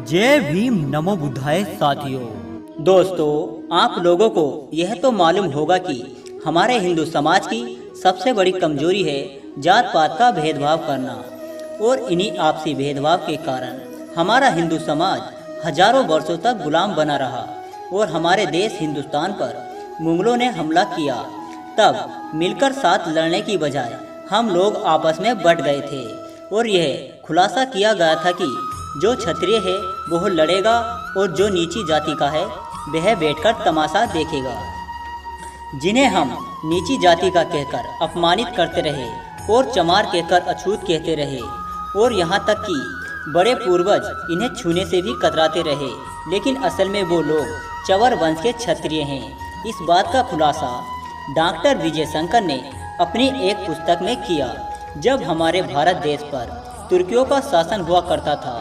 जय भीम नमो बुद्धाय साथियों। दोस्तों, आप लोगों को यह तो मालूम होगा कि हमारे हिंदू समाज की सबसे बड़ी कमजोरी है जात पात का भेदभाव करना। और इन्हीं आपसी भेदभाव के कारण हमारा हिंदू समाज हजारों वर्षों तक गुलाम बना रहा और हमारे देश हिंदुस्तान पर मुगलों ने हमला किया। तब मिलकर साथ लड़ने की बजाय हम लोग आपस में बट गए थे और यह खुलासा किया गया था कि जो क्षत्रिय है वह लड़ेगा और जो नीची जाति का है वह बैठकर तमाशा देखेगा। जिन्हें हम नीची जाति का कहकर अपमानित करते रहे और चमार कहकर अछूत कहते रहे और यहाँ तक कि बड़े पूर्वज इन्हें छूने से भी कतराते रहे, लेकिन असल में वो लोग चवर वंश के क्षत्रिय हैं। इस बात का खुलासा डॉक्टर विजय शंकर ने अपनी एक पुस्तक में किया। जब हमारे भारत देश पर तुर्कियों का शासन हुआ करता था,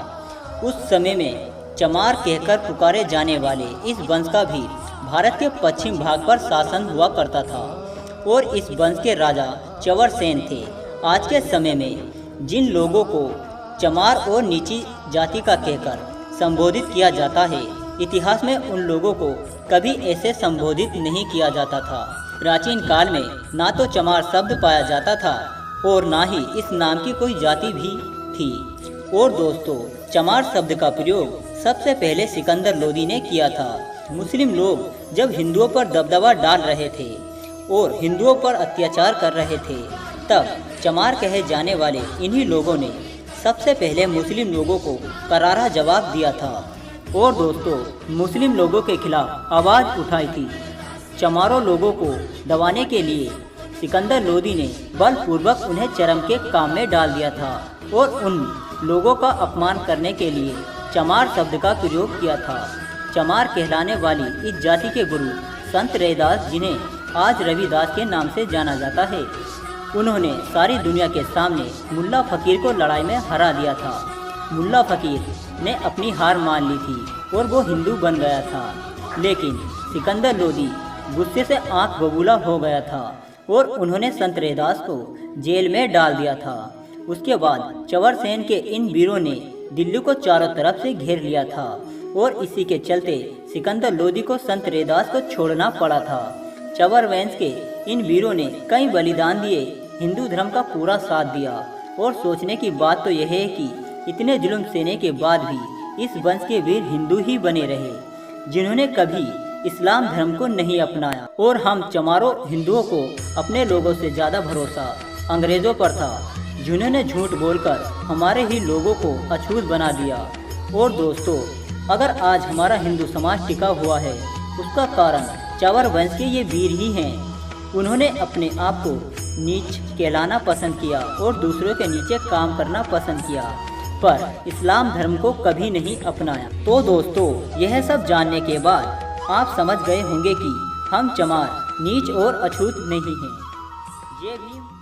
उस समय में चमार कहकर पुकारे जाने वाले इस वंश का भी भारत के पश्चिम भाग पर शासन हुआ करता था और इस वंश के राजा चवर सेन थे। आज के समय में जिन लोगों को चमार और नीची जाति का कहकर संबोधित किया जाता है, इतिहास में उन लोगों को कभी ऐसे संबोधित नहीं किया जाता था। प्राचीन काल में ना तो चमार शब्द पाया जाता था और ना ही इस नाम की कोई जाति भी थी। और दोस्तों, चमार शब्द का प्रयोग सबसे पहले सिकंदर लोदी ने किया था। मुस्लिम लोग जब हिंदुओं पर दबदबा डाल रहे थे और हिंदुओं पर अत्याचार कर रहे थे, तब चमार कहे जाने वाले इन्हीं लोगों ने सबसे पहले मुस्लिम लोगों को करारा जवाब दिया था और दोस्तों, मुस्लिम लोगों के खिलाफ आवाज़ उठाई थी। चमारों लोगों को दबाने के लिए सिकंदर लोदी ने बलपूर्वक उन्हें चरम के काम में डाल दिया था और उन लोगों का अपमान करने के लिए चमार शब्द का प्रयोग किया था। चमार कहलाने वाली इस जाति के गुरु संत रैदास, जिन्हें आज रविदास के नाम से जाना जाता है, उन्होंने सारी दुनिया के सामने मुल्ला फकीर को लड़ाई में हरा दिया था। मुल्ला फकीर ने अपनी हार मान ली थी और वो हिंदू बन गया था, लेकिन सिकंदर लोदी गुस्से से आंख बबूला हो गया था और उन्होंने संत रैदास को जेल में डाल दिया था। उसके बाद चवर सेन के इन वीरों ने दिल्ली को चारों तरफ से घेर लिया था और इसी के चलते सिकंदर लोदी को संत रैदास को छोड़ना पड़ा था। चवर वंश के इन वीरों ने कई बलिदान दिए, हिंदू धर्म का पूरा साथ दिया और सोचने की बात तो यह है कि इतने जुल्म सहने के बाद भी इस वंश के वीर हिंदू ही बने रहे, जिन्होंने कभी इस्लाम धर्म को नहीं अपनाया। और हम चमारों हिंदुओं को अपने लोगों से ज़्यादा भरोसा अंग्रेज़ों पर था, जिन्होंने झूठ बोलकर हमारे ही लोगों को अछूत बना दिया। और दोस्तों, अगर आज हमारा हिंदू समाज टिका हुआ है, उसका कारण चवर वंश के ये वीर ही हैं। उन्होंने अपने आप को नीच कहलाना पसंद किया और दूसरों के नीचे काम करना पसंद किया, पर इस्लाम धर्म को कभी नहीं अपनाया। तो दोस्तों, यह सब जानने के बाद आप समझ गए होंगे कि हम चमार नीच और अछूत नहीं हैं। जय भीम।